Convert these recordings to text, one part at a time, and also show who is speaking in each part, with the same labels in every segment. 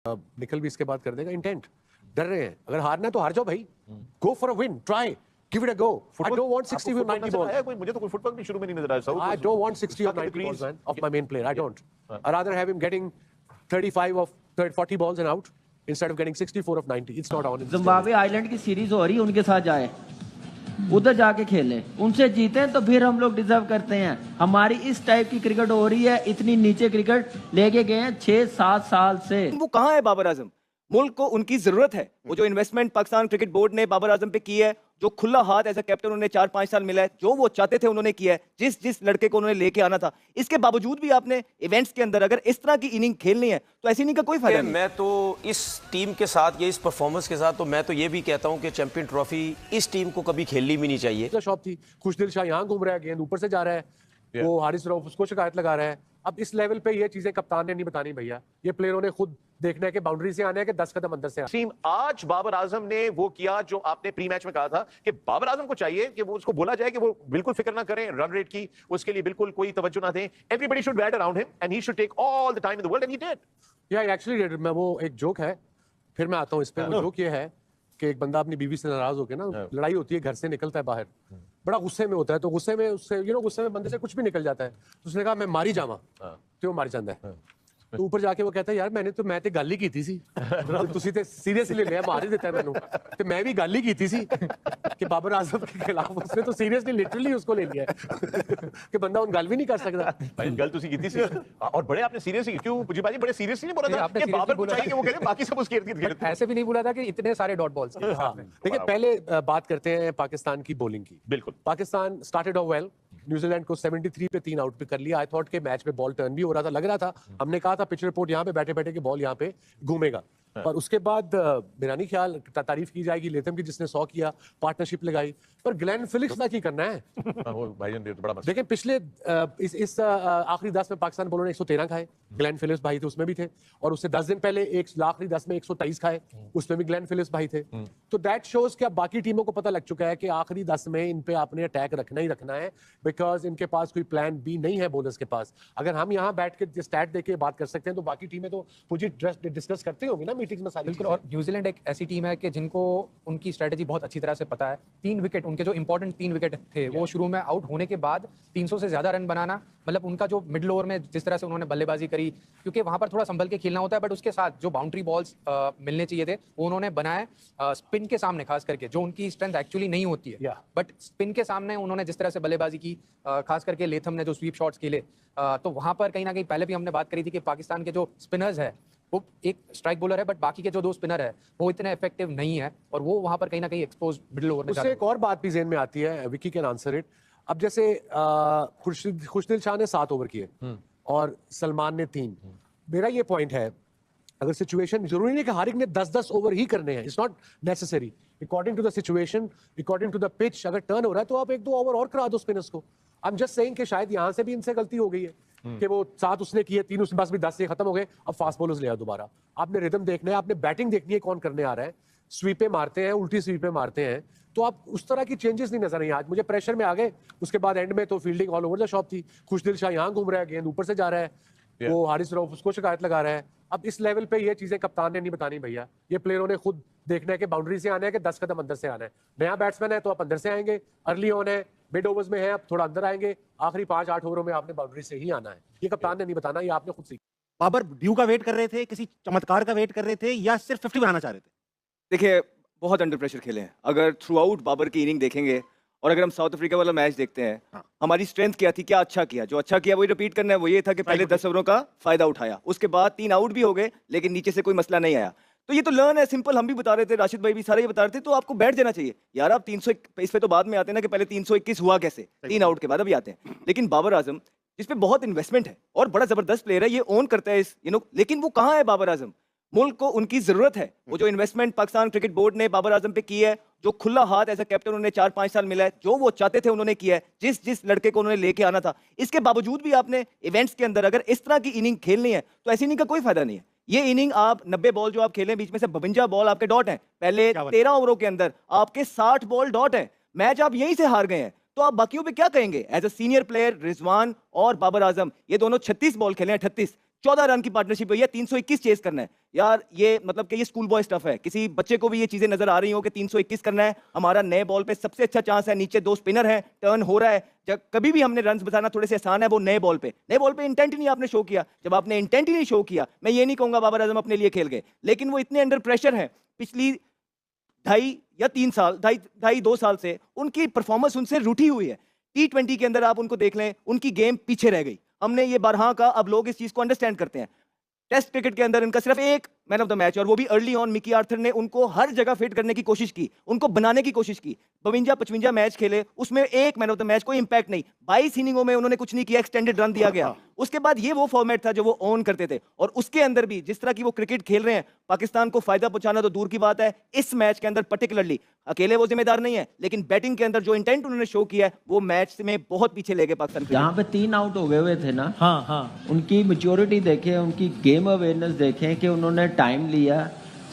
Speaker 1: निकल भी इसके बाद कर देगा। इंटेंट, डर रहे हैं, अगर हारना है तो हार जाओ भाई, go for a win, try, give it a go. I don't want 60 or 90 balls।
Speaker 2: मुझे तो कोई फुटवर्क भी शुरू में नहीं नजर आया।
Speaker 1: I don't want 60 or 90 balls, man, of my main player. I don't. I'd rather have him getting 35 of 40 balls and out instead of getting 64 of 90. It's not on.
Speaker 3: Zimbabwe island की series हो रही है, उनके साथ जाए, उधर जाके खेले, उनसे जीते तो फिर हम लोग डिजर्व करते हैं। हमारी इस टाइप की क्रिकेट हो रही है, इतनी नीचे क्रिकेट लेके गए हैं 6-7 साल से।
Speaker 4: वो कहाँ है बाबर आजम? मुल्क को उनकी जरूरत है। वो जो इन्वेस्टमेंट पाकिस्तान क्रिकेट बोर्ड ने बाबर आजम पे की है, जो खुला हाथ एज अ कैप्टन उन्हें 4-5 साल मिला है, जो वो चाहते थे उन्होंने किया है, जिस लड़के को उन्होंने लेके आना था, इसके बावजूद भी आपने इवेंट्स के अंदर अगर इस तरह की इनिंग खेलनी है तो ऐसी इनिंग का कोई फायदा नहीं।
Speaker 5: मैं तो इस टीम के साथ, ये इस परफॉर्मेंस के साथ, तो मैं तो ये भी कहता हूं कि चैंपियन ट्रॉफी इस टीम को कभी खेलनी भी नहीं चाहिए।
Speaker 1: शॉप थी, खुशदिल शाह यहाँ घूम रहा है, गेंद ऊपर से जा रहा है, वो हारिस रऊफ उसको शिकायत लगा रहा है। अब इस लेवल पे ये चीजें कप्तान ने नहीं बतानी भैया, ये प्लेयरों ने खुद देखना है कि बाउंड्री से आने है कि 10 कदम अंदर से आने।
Speaker 2: आज बाबर आजम ने वो किया जो आपने प्री मैच में कहा था कि बाबर आजम को चाहिए कि वो उसको बोला जाए कि वो बिल्कुल फिक्र ना करें रन रेट की, उसके लिए बिल्कुल कोई तवज्जो ना दें। Everybody should bat around him and he should take all the time in the world and he did.
Speaker 1: या एक्चुअली डिड। मैं वो एक जोक है, फिर मैं आता हूं इस पे। वो जोक ये है कि एक बंदा अपनी बीवी से नाराज होकर ना, लड़ाई होती है, घर से निकलता है बाहर, बड़ा गुस्से में होता है, तो गुस्से में उससे गुस्से में बंदे से कुछ भी निकल जाता है, तो उसने कहा मैं मारी जावा, तो वो मार जाता है। तो ऊपर जाके वो कहता है यार मैं तो गल ही की सी, तुसी ते सीरियसली ले लिया, मार ही देता है मैनू, तो मैं भी गल ही की सी कि बाबर आजम के खिलाफ उसने तो सीरियसली लिटरली उसको ले लिया है कि बंदा उन गल भी नहीं कर सकता।
Speaker 2: भाई गल तुसी की सी और बड़े आपने सीरियसली क्यों मुझे भाई बड़े सीरियसली नहीं बोला था कि बाबर को चाहिए कि वो खेले, बाकी सब उसके इर्द-गिर्द खेले।
Speaker 6: ऐसे भी नहीं बोला था कि इतने सारे डॉट बॉल्स।
Speaker 1: देखिए पहले बात करते हैं पाकिस्तान की बॉलिंग की।
Speaker 2: बिल्कुल,
Speaker 1: Pakistan started off well, New Zealand को 73 पे 3 आउट पे कर लिया। आई थॉट के मैच में बॉल टर्न भी हो रहा था, लग रहा था, हमने कहा था पिच रिपोर्ट यहाँ पे बैठे बैठे के बॉल यहाँ पे घूमेगा, पर उसके बाद मेरा नहीं ख्याल तारीफ की जाएगी लेथम की जिसने 100 किया, पार्टनरशिप लगाई, पर ग्लेन फिलिप्स का की करना है।
Speaker 2: वो भाईजान दे तो बड़ा मस्त।
Speaker 1: देखिए पिछले इस आखिरी 10 में पाकिस्तान बॉलर ने 113 खाए, ग्लेन फिलिप्स भाई थे उसमें भी थे, और उससे 10 दिन पहले आखिरी 10 में 123 खाए, उसमें भी ग्लेन फिलिप्स भाई थे। तो दैट शोज कि अब बाकी टीमों को पता लग चुका है कि आखिरी 10 में इन पे आपने अटैक रखना ही रखना है, बिकॉज इनके पास कोई प्लान बी नहीं है बॉलर्स के पास। अगर हम यहाँ बैठ के स्टैट देके बात कर सकते हैं तो बाकी टीमें तो मुझे डिस्कस करती होंगी ना मीटिंग्स में सारी।
Speaker 6: बिल्कुल, और न्यूजीलैंड एक ऐसी टीम है कि जिनको उनकी स्ट्रेटजी बहुत अच्छी तरह से पता है। 3 विकेट उनके जो इंपॉर्टेंट 3 विकेट थे, वो शुरू में आउट होने के बाद 300 से ज्यादा रन बनाना, मतलब उनका जो मिडल ओवर में जिस तरह से उन्होंने बल्लेबाजी करी, क्योंकि वहां पर थोड़ा संभल के खेलना होता है, बट उसके साथ जो बाउंड्री बॉल्स मिलने चाहिए थे वो उन्होंने बनाए स्पिन के सामने, खास करके जो उनकी स्ट्रेंथ एक्चुअली नहीं होती है, बट स्पिन के सामने उन्होंने जिस तरह से बल्लेबाजी की, खास करके लेथम ने जो स्वीप शॉट्स खेले, तो वहां पर कहीं ना कहीं पहले भी हमने बात करी थी कि पाकिस्तान के जो स्पिनर्स है, वो एक स्ट्राइक बॉलर है, बट बाकी के जो 2 स्पिनर है वो इतने इफेक्टिव नहीं है, और वो वहां पर कहीं ना कहीं एक्सपोज मिडिल ओवर में।
Speaker 1: उससे एक और बात भी ज़हन में आती है, विकी कैन आंसर इट। अब जैसे खुशदिल शाह ने 7 ओवर किए और सलमान ने 3। मेरा ये पॉइंट है, अगर सिचुएशन, जरूरी नहीं कि हर एक ने 10-10 ओवर ही करने हैं, it's not necessary, according to the situation, according to the pitch. अगर टर्न हो रहा है तो आप 1-2 ओवर और करा दो स्पिनर्स को। आई एम जस्ट सेइंग कि शायद यहाँ से भी इनसे गलती हो गई है कि वो 7 उसने किए, 3 उसके पास भी 10 से खत्म हो गए, अब फास्ट बॉलर्स ले आओ दोबारा। आपने रिदम देखना है, आपने बैटिंग देखनी है कौन करने आ रहा है, स्वीपें मारते हैं, उल्टी स्वीपें मारते हैं, तो आप उस तरह की चेंजेस नहीं नजर आई। आज मुझे प्रेशर में आ गए, उसके बाद एंड में तो fielding all over the shop थी। खुशदिल शाह यहाँ घूम रहा है, गेंद ऊपर से जा रहा है, वो हारिस रऊफ उसको शिकायत लगा रहा है। अब इस लेवल पे ये चीजें कप्तान ने नहीं बतानी भैया, ये प्लेयरों ने खुद देखना है कि बाउंड्री से आना है कि 10 कदम अंदर से आना है। नया बैट्समैन है तो आप अंदर से आएंगे, अर्ली ऑन है, मिड ओवर्स में है, आप थोड़ा अंदर आएंगे, आखिरी 5-8 ओवरों में आपने बाउंड्री से ही आना है। ये कप्तान ने नहीं बताना, ये आपने खुद सीखा।
Speaker 7: बाबर ड्यू का वेट कर रहे थे, किसी चमत्कार का वेट कर रहे थे, या सिर्फ 50 बनाना चाह रहे थे?
Speaker 4: देखिए बहुत अंडर प्रेशर खेले हैं। अगर थ्रू आउट बाबर की इनिंग देखेंगे और अगर हम साउथ अफ्रीका वाला मैच देखते हैं, हमारी स्ट्रेंथ क्या थी, क्या अच्छा किया, जो अच्छा किया वही रिपीट करना है। वो ये था कि पहले 10 ओवरों का फायदा उठाया, उसके बाद 3 आउट भी हो गए, लेकिन नीचे से कोई मसला नहीं आया। तो ये तो लर्न है, सिंपल। हम भी बता रहे थे, राशिद भाई भी सारे ये बता रहे थे, तो आपको बैठ जाना चाहिए यार। आप 300 इस पे तो बाद में आते हैं ना कि पहले 321 हुआ कैसे, 3 आउट के बाद अभी आते हैं। लेकिन बाबर आजम जिस पे बहुत इन्वेस्टमेंट है और बड़ा जबरदस्त प्लेयर है, ये ओन करता है इस लेकिन वो कहाँ है बाबर आजम? मुल्क को उनकी जरूरत है। वो जो इन्वेस्टमेंट पाकिस्तान क्रिकेट बोर्ड ने बाबर आजम पे की है, जो खुला हाथ एज अ कैप्टन उन्हें 4-5 साल मिला है, जो वो चाहते थे उन्होंने किया है, जिस लड़के को उन्होंने लेके आना था, इसके बावजूद भी आपने इवेंट्स के अंदर अगर इस तरह की इनिंग खेलनी है तो ऐसी इनिंग का कोई फायदा नहीं है। ये इनिंग आप 90 बॉल जो आप खेलें, बीच में से 52 बॉल आपके डॉट हैं। पहले 13 ओवरों के अंदर आपके 60 बॉल डॉट हैं। मैच आप यहीं से हार गए हैं, तो आप बाकियों पे क्या कहेंगे? As a senior player Rizwan और बाबर आजम, ये दोनों 36 बॉल खेले हैं, 38। 14 रन की पार्टनरशिप हुई है, 321 चेस करना है यार। ये मतलब कि ये स्कूल बॉय स्टफ है। किसी बच्चे को भी ये चीजें नजर आ रही हो कि 321 करना है, हमारा नए बॉल पे सबसे अच्छा चांस है, नीचे 2 स्पिनर है, टर्न हो रहा है। जब कभी भी हमने रन बचाना थोड़े से आसान है, वो नए बॉल पे इंटेंट ही नहीं आपने शो किया। जब आपने इंटेंट ही नहीं शो किया, मैं ये नहीं कहूंगा बाबर आजम अपने लिए खेल गए, लेकिन वो इतने अंडर प्रेशर है पिछली 2.5 साल से उनकी परफॉर्मेंस उनसे रूठी हुई है। T20 के अंदर आप उनको देख लें, उनकी गेम पीछे रह गई। हमने ये बारहा का, अब लोग इस चीज को अंडरस्टैंड करते हैं। टेस्ट क्रिकेट के अंदर इनका सिर्फ एक मैन ऑफ द मैच, और वो भी अर्ली ऑन मिकी आर्थर ने उनको हर जगह फिट करने की कोशिश की, उनको बनाने की कोशिश की। 52-55 मैच खेले, उसमें एक मैन ऑफ द मैच, कोई इंपैक्ट नहीं। 22 इनिंगों में उन्होंने कुछ नहीं किया, एक्सटेंडेड रन दिया गया। उसके बाद ये वो फॉर्मेट था जो वो ऑन करते थे, और उसके अंदर भी जिस तरह की वो क्रिकेट खेल रहे हैं, पाकिस्तान को फायदा पहुंचाना तो दूर की बात है। इस मैच के अंदर पर्टिकुलरली अकेले वो जिम्मेदार नहीं है, लेकिन बैटिंग के अंदर जो इंटेंट उन्होंने शो किया है, वो मैच में बहुत पीछे ले गए पाकिस्तान।
Speaker 3: जहाँ पे 3 आउट हो गए हुए थे ना, उनकी मैच्योरिटी देखें, उनकी गेम अवेयरनेस देखें कि उन्होंने टाइम लिया,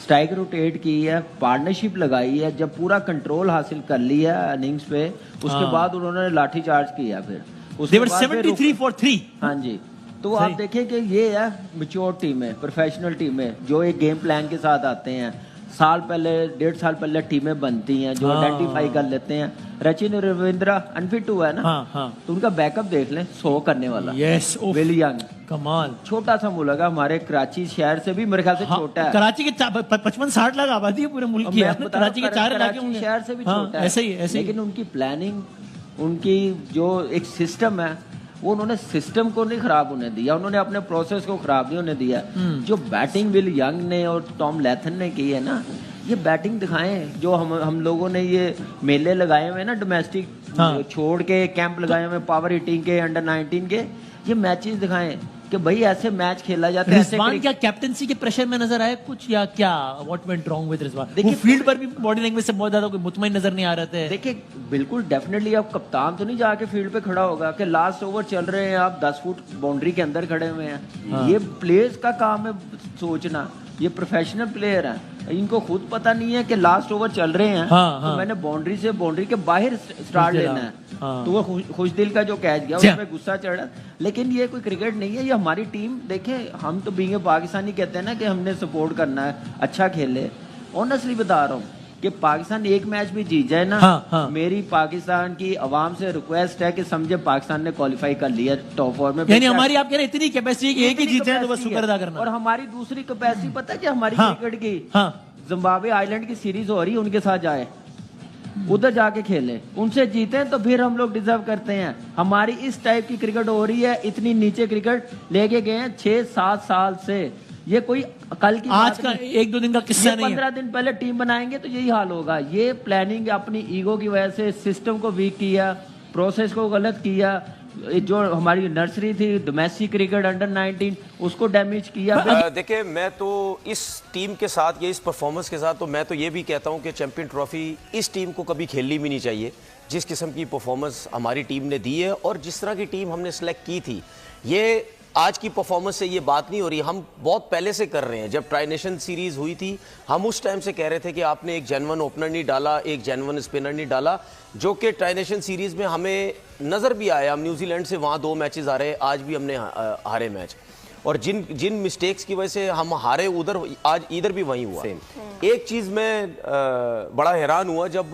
Speaker 3: स्ट्राइक रोटेट की है, पार्टनरशिप लगाई है, जब पूरा कंट्रोल हासिल कर लिया इनिंग्स पे, उसके बाद उन्होंने लाठी चार्ज किया। फिर उसके बाद
Speaker 8: 73 for 3।
Speaker 3: हाँ जी, तो आप देखें कि ये है मैच्योर टीम है, प्रोफेशनल टीम है, जो एक गेम प्लान के साथ आते हैं। साल पहले, 1.5 साल पहले टीमें बनती हैं जो आइडेंटिफाई कर लेते हैं। रचिन रविंद्रा अनफिट हुआ है ना, तो उनका बैकअप देख लें, 100 करने वाला।
Speaker 8: यस,
Speaker 3: विल यंग
Speaker 8: कमाल,
Speaker 3: छोटा सा मुल्क है, हमारे कराची शहर से भी मेरे ख्याल से छोटा है।
Speaker 8: कराची के 55-60 लाख आबादी है पूरे मुल्क की, कराची के 4 इलाके होंगे,
Speaker 3: शहर से भी छोटा है।
Speaker 8: ऐसे ही
Speaker 3: लेकिन उनकी प्लानिंग, उनकी जो एक सिस्टम है, वो उन्होंने सिस्टम को नहीं खराब होने दिया, उन्होंने अपने प्रोसेस को खराब नहीं होने दिया। जो बैटिंग विल यंग ने और टॉम लैथन ने की है ना, ये बैटिंग दिखाएं। जो हम लोगों ने ये मेले लगाए हुए ना डोमेस्टिक, छोड़ के कैंप लगाए हुए पावर हिटिंग के, अंडर 19 के, ये मैचेस दिखाएं कि भाई ऐसे मैच खेला जाता है।
Speaker 8: रिजवान क्या कैप्टनसी के प्रेशर में नजर आया कुछ, या क्या what went wrong with Rizwan? देखिए फील्ड पर भी बॉडी लैंग्वेज से बहुत ज्यादा कोई मुतमईन नजर नहीं आ रहे थे।
Speaker 3: देखिए बिल्कुल डेफिनेटली, अब कप्तान तो नहीं जाके फील्ड पे खड़ा होगा कि लास्ट ओवर चल रहे हैं, आप 10 फुट बाउंड्री के अंदर खड़े हुए हैं। ये प्लेयर्स का काम है सोचना, ये प्रोफेशनल प्लेयर हैं, इनको खुद पता नहीं है कि लास्ट ओवर चल रहे हैं, तो मैंने बाउंड्री से बाउंड्री के बाहर स्टार्ट लेना है। तो वो खुश दिल का जो कैच गया, उसमें गुस्सा चढ़ा। लेकिन ये कोई क्रिकेट नहीं है, ये हमारी टीम। देखें, हम तो बीइंग पाकिस्तानी कहते हैं ना कि हमने सपोर्ट करना है, अच्छा खेले। ऑनेस्टली बता रहा हूँ कि पाकिस्तान एक मैच भी जीत जाए ना, मेरी पाकिस्तान की आवाम से रिक्वेस्ट है कि समझे पाकिस्तान ने क्वालिफाई कर लिया टॉप 4 में।
Speaker 8: यानी हमारी आप कह रहे हैं इतनी कैपेसिटी है कि एक ही जीत जाए तो बस शुक्र अदा करना।
Speaker 3: और हमारी दूसरी कैपेसिटी पता है कि हमारी क्रिकेट की, जिम्बाब्वे आइलैंड की सीरीज हो रही है, उनके साथ जाए, उधर जाके खेले, उनसे जीते तो फिर हम लोग डिजर्व करते हैं। हमारी इस टाइप की क्रिकेट हो रही है, इतनी नीचे क्रिकेट लेके गए हैं 6-7 साल से। ये कोई कल की
Speaker 8: आज का 1-2 दिन का किस्सा नहीं है।
Speaker 3: 15 दिन पहले टीम बनाएंगे तो यही हाल होगा। ये प्लानिंग अपनी ईगो की वजह से सिस्टम को वीक किया, प्रोसेस को गलत किया, जो हमारी नर्सरी थी डोमेस्टिक क्रिकेट अंडर 19 उसको डैमेज किया।
Speaker 5: देखिए, मैं तो इस टीम के साथ या इस परफॉर्मेंस के साथ तो मैं तो ये भी कहता हूं कि चैंपियन ट्रॉफी इस टीम को कभी खेलनी भी नहीं चाहिए। जिस किस्म की परफॉर्मेंस हमारी टीम ने दी है और जिस तरह की टीम हमने सेलेक्ट की थी, ये आज की परफॉर्मेंस से ये बात नहीं हो रही। हम बहुत पहले से कर रहे हैं। जब ट्राई नेशन सीरीज हुई थी, हम उस टाइम से कह रहे थे कि आपने एक जेन्युइन ओपनर नहीं डाला, एक जेन्युइन स्पिनर नहीं डाला, जो कि ट्राई नेशन सीरीज में हमें नजर भी आया। हम न्यूजीलैंड से वहाँ 2 मैचेस हारे, आज भी हमने हारे मैच, और जिन मिस्टेक्स की वजह से हम हारे, उधर आज इधर भी वही हुआ। एक चीज मैं बड़ा हैरान हुआ जब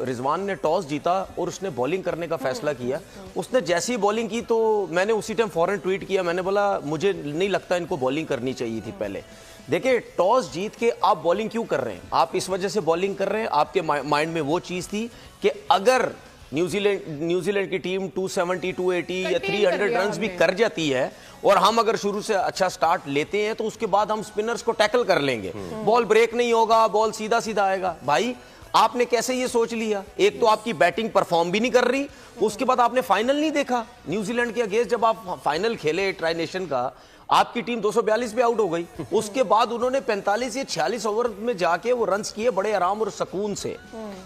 Speaker 5: रिजवान ने टॉस जीता और उसने बॉलिंग करने का फैसला किया। उसने जैसी बॉलिंग की तो मैंने उसी टाइम फौरन ट्वीट किया, मैंने बोला मुझे नहीं लगता इनको बॉलिंग करनी चाहिए थी पहले। देखिए, टॉस जीत के आप बॉलिंग क्यों कर रहे हैं? आप इस वजह से बॉलिंग कर रहे हैं, आपके माइंड में वो चीज थी कि अगर न्यूजीलैंड की टीम 270, 280 या 300 रन भी कर जाती है और हम अगर शुरू से अच्छा स्टार्ट लेते हैं तो उसके बाद हम स्पिनर्स को टैकल कर लेंगे, बॉल ब्रेक नहीं होगा, बॉल सीधा सीधा आएगा। भाई, आपने कैसे ये सोच लिया? एक तो आपकी बैटिंग परफॉर्म भी नहीं कर रही, उसके बाद आपने फाइनल नहीं देखा न्यूजीलैंड के अगेंस्ट। जब आप फाइनल खेले ट्राई नेशन का, आपकी टीम 242 पे आउट हो गई। उसके बाद उन्होंने 45 या 46 ओवर में जाके वो रन्स किए बड़े आराम और सुकून से।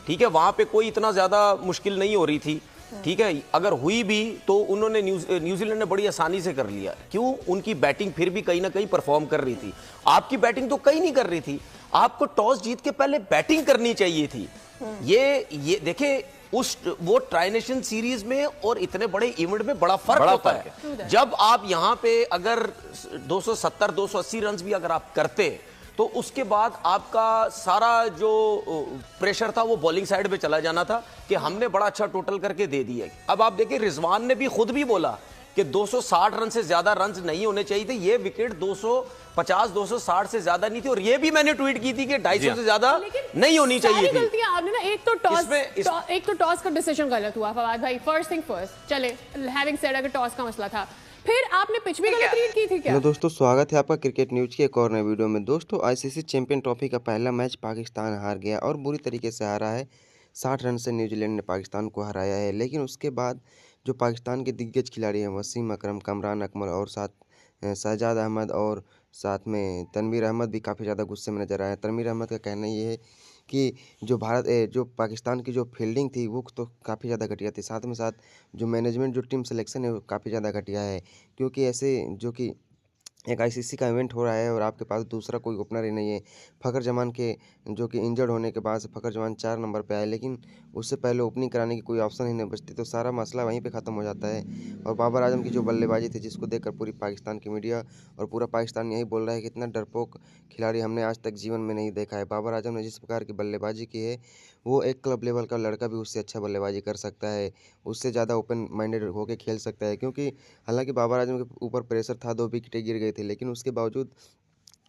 Speaker 5: ठीक है, वहां पे कोई इतना ज्यादा मुश्किल नहीं हो रही थी। ठीक है, अगर हुई भी तो उन्होंने न्यूजीलैंड ने बड़ी आसानी से कर लिया। क्यों? उनकी बैटिंग फिर भी कहीं ना कहीं परफॉर्म कर रही थी। आपकी बैटिंग तो कहीं नहीं कर रही थी। आपको टॉस जीत के पहले बैटिंग करनी चाहिए थी। ये देखे, उस वो ट्राई नेशन सीरीज में और इतने बड़े इवेंट में बड़ा फर्क होता है। जब आप यहां पे अगर 270 280 रन भी अगर आप करते तो उसके बाद आपका सारा जो प्रेशर था वो बॉलिंग साइड पे चला जाना था कि हमने बड़ा अच्छा टोटल करके दे दिया। अब आप देखिए रिजवान ने भी खुद भी बोला कि 260 रन से ज्यादा रन नहीं होने चाहिए थे, ये विकेट 250 260 से ज्यादा नहीं थी, और ये भी मैंने ट्वीट की थी कि 250 से ज्यादा नहीं होनी चाहिए थी।
Speaker 9: गलतियां आपने ना, एक तो टॉस का डिसीजन गलत हुआ फवाद भाई, फर्स्ट थिंग फर्स्ट। चले हैविंग सेड अगर टॉस का मसला था, फिर आपने पिच भी गलत रीड की थी क्या?
Speaker 10: हेलो दोस्तों, स्वागत है आपका क्रिकेट न्यूज के एक और नए वीडियो में। दोस्तों, आईसीसी चैंपियन ट्रॉफी का पहला मैच पाकिस्तान हार गया और बुरी तरीके से हारा है। 60 रन से न्यूजीलैंड ने पाकिस्तान को हराया है। लेकिन उसके बाद जो पाकिस्तान के दिग्गज खिलाड़ी हैं, वसीम अकरम, कमरान अकमल और साथ शहजाद अहमद और साथ में तनवीर अहमद भी काफ़ी ज़्यादा गुस्से में नजर आए। तनवीर अहमद का कहना ये है कि जो पाकिस्तान की जो फील्डिंग थी वो तो काफ़ी ज़्यादा घटिया थी, साथ में साथ जो मैनेजमेंट जो टीम सिलेक्शन है वो काफ़ी ज़्यादा घटिया है। क्योंकि ऐसे जो कि एक आईसीसी का इवेंट हो रहा है और आपके पास दूसरा कोई ओपनर ही नहीं है। फ़खर जमान के जो कि इंजर्ड होने के बाद से फ़खर जमान 4 नंबर पे आए, लेकिन उससे पहले ओपनिंग कराने की कोई ऑप्शन ही नहीं बचती, तो सारा मसला वहीं पे ख़त्म हो जाता है। और बाबर आजम की जो बल्लेबाजी थी, जिसको देखकर पूरी पाकिस्तान की मीडिया और पूरा पाकिस्तान यही बोल रहा है कि इतना डरपोक खिलाड़ी हमने आज तक जीवन में नहीं देखा है। बाबर आजम ने जिस प्रकार की बल्लेबाजी की है, वो एक क्लब लेवल का लड़का भी उससे अच्छा बल्लेबाजी कर सकता है, उससे ज़्यादा ओपन माइंडेड होकर खेल सकता है। क्योंकि हालांकि बाबर आजम के ऊपर प्रेशर था, 2 विकेटें गिर गई थी, लेकिन उसके बावजूद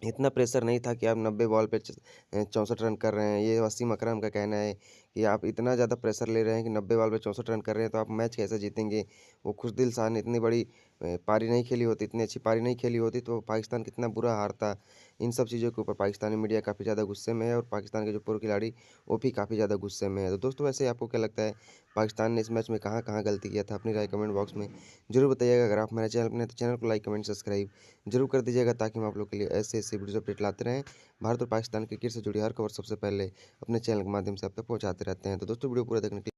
Speaker 10: इतना प्रेशर नहीं था कि आप 90 बॉल पे 64 रन कर रहे हैं। ये वसीम अकरम का कहना है कि आप इतना ज़्यादा प्रेशर ले रहे हैं कि 90 बॉल पे 64 रन कर रहे हैं, तो आप मैच कैसे जीतेंगे। वो खुशदिल शाह ने इतनी बड़ी पारी नहीं खेली होती, इतनी अच्छी पारी नहीं खेली होती, तो पाकिस्तान कितना बुरा हारता। इन सब चीज़ों के ऊपर पाकिस्तानी मीडिया काफ़ी ज़्यादा गुस्से में है और पाकिस्तान के जो पूर्व खिलाड़ी वो भी काफ़ी ज़्यादा गुस्से में है। तो दोस्तों, वैसे आपको क्या लगता है, पाकिस्तान ने इस मैच में कहाँ कहाँ गलती किया था? अपनी राय कमेंट बॉक्स में जरूर बताइएगा। अगर आप हमारे चैनल पर नए तो चैनल को लाइक कमेंट सब्सक्राइब जरूर कर दीजिएगा, ताकि हम आप लोग के लिए ऐसे ऐसे वीडियो अपडेट लाते रहें। भारत और पाकिस्तान क्रिकेट से जुड़ी हर खबर सबसे पहले अपने चैनल के माध्यम से आप तक पहुँचाते रहते हैं। तो दोस्तों, वीडियो पूरा देखने के लिए